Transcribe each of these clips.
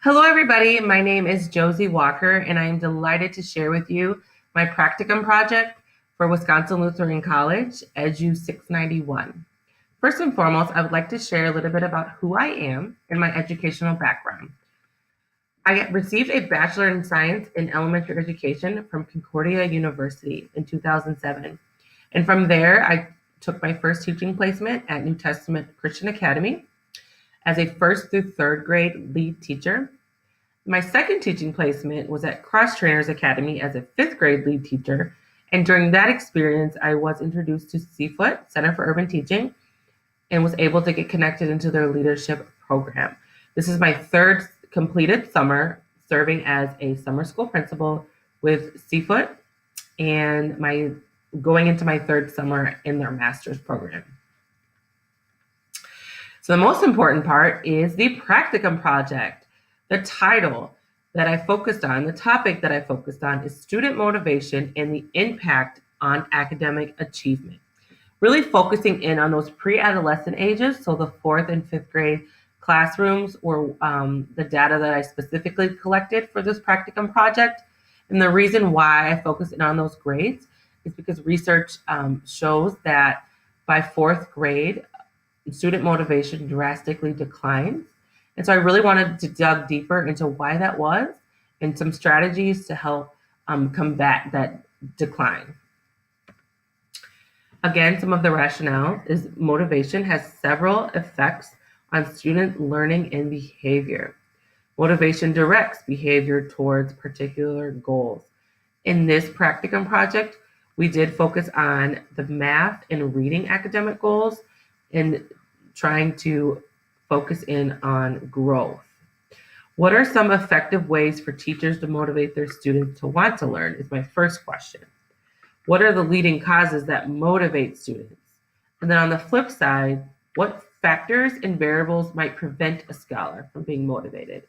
Hello, everybody. My name is Josie Walker, and I am delighted to share with you my practicum project for Wisconsin Lutheran College, EDU 691. First and foremost, I would like to share a little bit about who I am and my educational background. I received a Bachelor in Science in Elementary Education from Concordia University in 2007. And from there, I took my first teaching placement at New Testament Christian Academy as a first through third grade lead teacher. My second teaching placement was at Cross Trainers Academy as a fifth grade lead teacher. And during that experience, I was introduced to CFOOT, Center for Urban Teaching, and was able to get connected into their leadership program. This is my third completed summer serving as a summer school principal with CFOOT and going into my third summer in their master's program. So the most important part is the practicum project. The title that I focused on, the topic that I focused on is student motivation and the impact on academic achievement. Really focusing in on those pre-adolescent ages, so the fourth and fifth grade classrooms were the data that I specifically collected for this practicum project. And the reason why I focused in on those grades is because research shows that by fourth grade, student motivation drastically declines. And so I really wanted to dig deeper into why that was and some strategies to help combat that decline. Again, some of the rationale is motivation has several effects on student learning and behavior. Motivation directs behavior towards particular goals. In this practicum project, we did focus on the math and reading academic goals and trying to focus in on growth. What are some effective ways for teachers to motivate their students to want to learn is my first question. What are the leading causes that motivate students? And then on the flip side, what factors and variables might prevent a scholar from being motivated?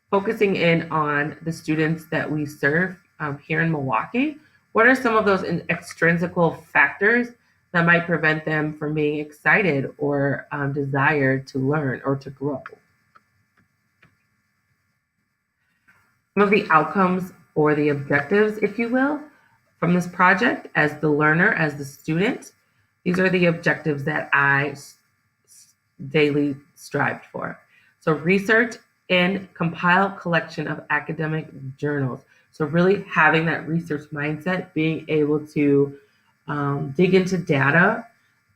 Focusing in on the students that we serve here in Milwaukee, what are some of those extrinsical factors that might prevent them from being excited or desired to learn or to grow? Some of the outcomes or the objectives, if you will, from this project as the learner, as the student, these are the objectives that I daily strived for. So research and compile collection of academic journals. So really having that research mindset, being able to dig into data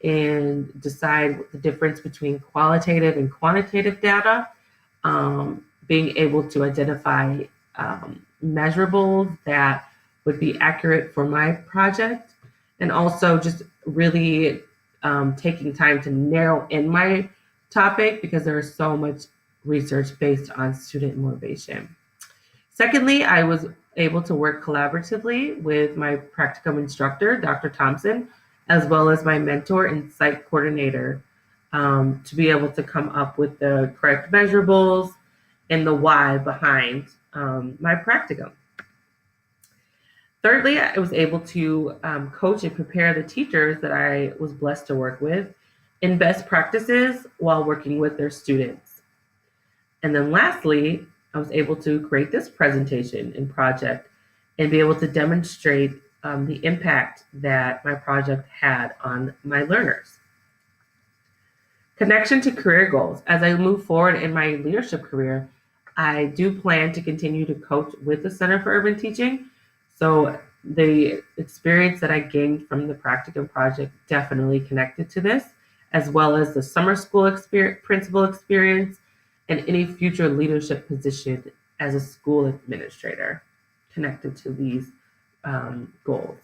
and decide the difference between qualitative and quantitative data, being able to identify measurables that would be accurate for my project, and also just really taking time to narrow in my topic because there is so much research based on student motivation. Secondly, I was able to work collaboratively with my practicum instructor, Dr. Thompson, as well as my mentor and site coordinator to be able to come up with the correct measurables and the why behind my practicum. Thirdly, I was able to coach and prepare the teachers that I was blessed to work with in best practices while working with their students. And then lastly, I was able to create this presentation and project and be able to demonstrate the impact that my project had on my learners. Connection to career goals. As I move forward in my leadership career, I do plan to continue to coach with the Center for Urban Teaching. So the experience that I gained from the practicum project definitely connected to this, as well as the summer school principal experience and any future leadership position as a school administrator connected to these goals.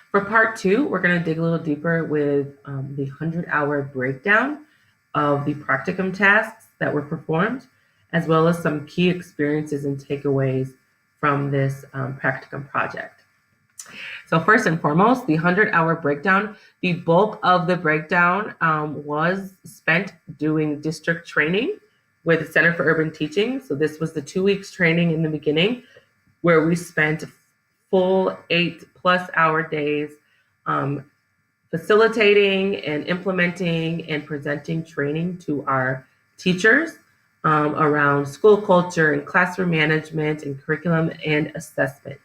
For part two, we're going to dig a little deeper with the 100-hour breakdown of the practicum tasks that were performed, as well as some key experiences and takeaways from this practicum project. So first and foremost, the 100-hour breakdown, the bulk of the breakdown was spent doing district training with the Center for Urban Teaching. So this was the 2 weeks training in the beginning where we spent full 8+ hour days facilitating and implementing and presenting training to our teachers around school culture and classroom management and curriculum and assessment.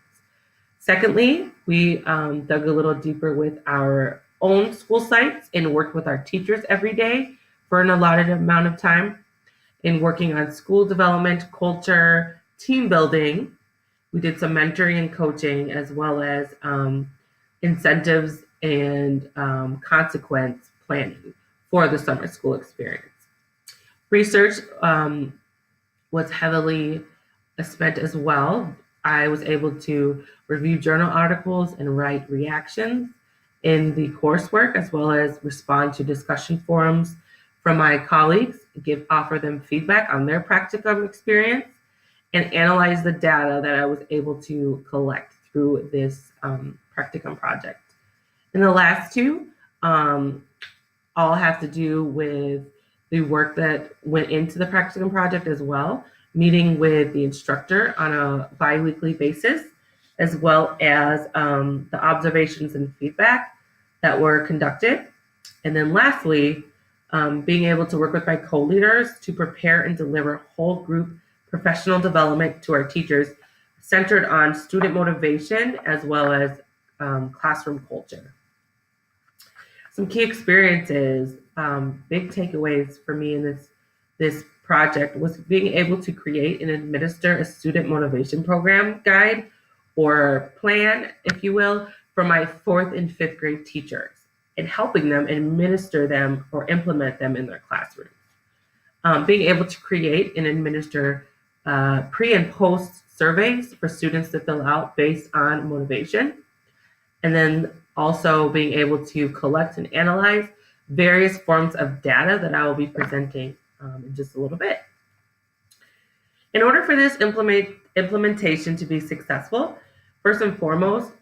Secondly, we dug a little deeper with our own school sites and worked with our teachers every day for an allotted amount of time in working on school development, culture, team building. We did some mentoring and coaching, as well as incentives and consequence planning for the summer school experience. Research was heavily spent as well. I was able to review journal articles and write reactions in the coursework, as well as respond to discussion forums from my colleagues, offer them feedback on their practicum experience, and analyze the data that I was able to collect through this practicum project. And the last two all have to do with the work that went into the practicum project as well, meeting with the instructor on a bi-weekly basis, as well as the observations and feedback that were conducted. And then lastly, being able to work with my co-leaders to prepare and deliver whole group professional development to our teachers centered on student motivation as well as classroom culture. Some key experiences, big takeaways for me in this project was being able to create and administer a student motivation program guide or plan, if you will, for my 4th and 5th grade teachers and helping them administer them or implement them in their classrooms. Being able to create and administer pre and post surveys for students to fill out based on motivation. And then also being able to collect and analyze various forms of data that I will be presenting in just a little bit. In order for this implementation to be successful, first and foremost,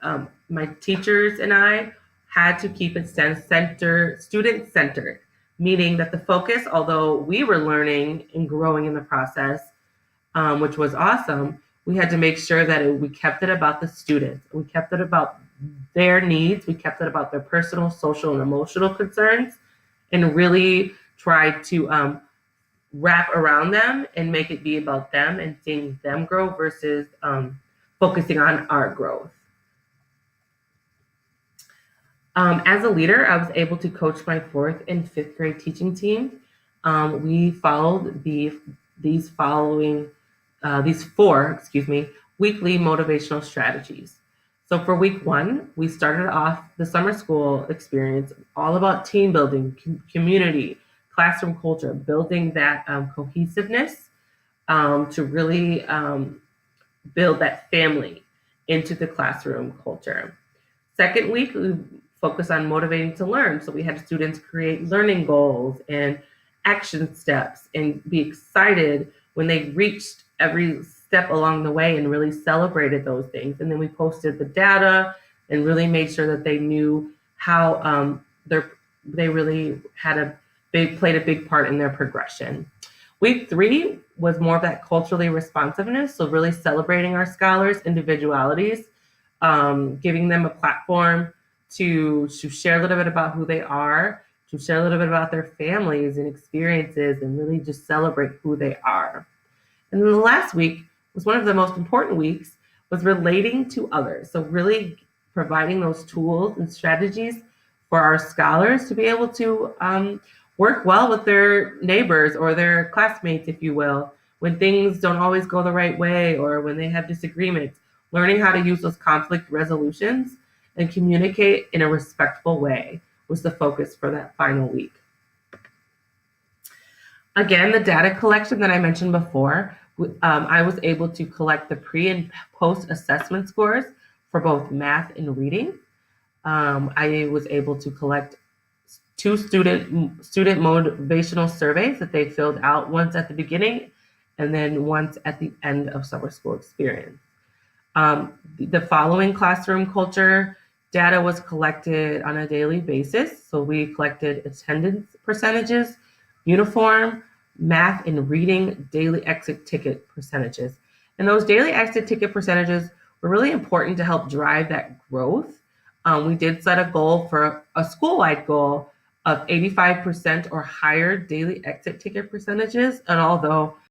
my teachers and I had to keep it student-centered, meaning that the focus, although we were learning and growing in the process, which was awesome, we had to make sure that we kept it about the students. We kept it about their needs. We kept it about their personal, social, and emotional concerns, and really tried to wrap around them and make it be about them and seeing them grow versus focusing on our growth. As a leader, I was able to coach my 4th and 5th grade teaching team. We followed these 4 weekly motivational strategies. So for week 1, we started off the summer school experience all about team building, community, classroom culture, building that cohesiveness to really build that family into the classroom culture. Second week, we focused on motivating to learn. So we had students create learning goals and action steps and be excited when they reached every step along the way and really celebrated those things. And then we posted the data and really made sure that they knew how they really played a big part in their progression. Week 3 was more of that culturally responsiveness. So really celebrating our scholars' individualities, giving them a platform to share a little bit about who they are, to share a little bit about their families and experiences, and really just celebrate who they are. And then the last week was one of the most important weeks, was relating to others. So really providing those tools and strategies for our scholars to be able to work well with their neighbors or their classmates, if you will, when things don't always go the right way or when they have disagreements, learning how to use those conflict resolutions and communicate in a respectful way was the focus for that final week. Again, the data collection that I mentioned before, I was able to collect the pre and post assessment scores for both math and reading. I was able to collect 2 student motivational surveys that they filled out, once at the beginning and then once at the end of summer school experience. The following classroom culture data was collected on a daily basis. So we collected attendance percentages, uniform, math and reading daily exit ticket percentages. And those daily exit ticket percentages were really important to help drive that growth. We did set a goal for a school-wide goal of 85% or higher daily exit ticket percentages. And although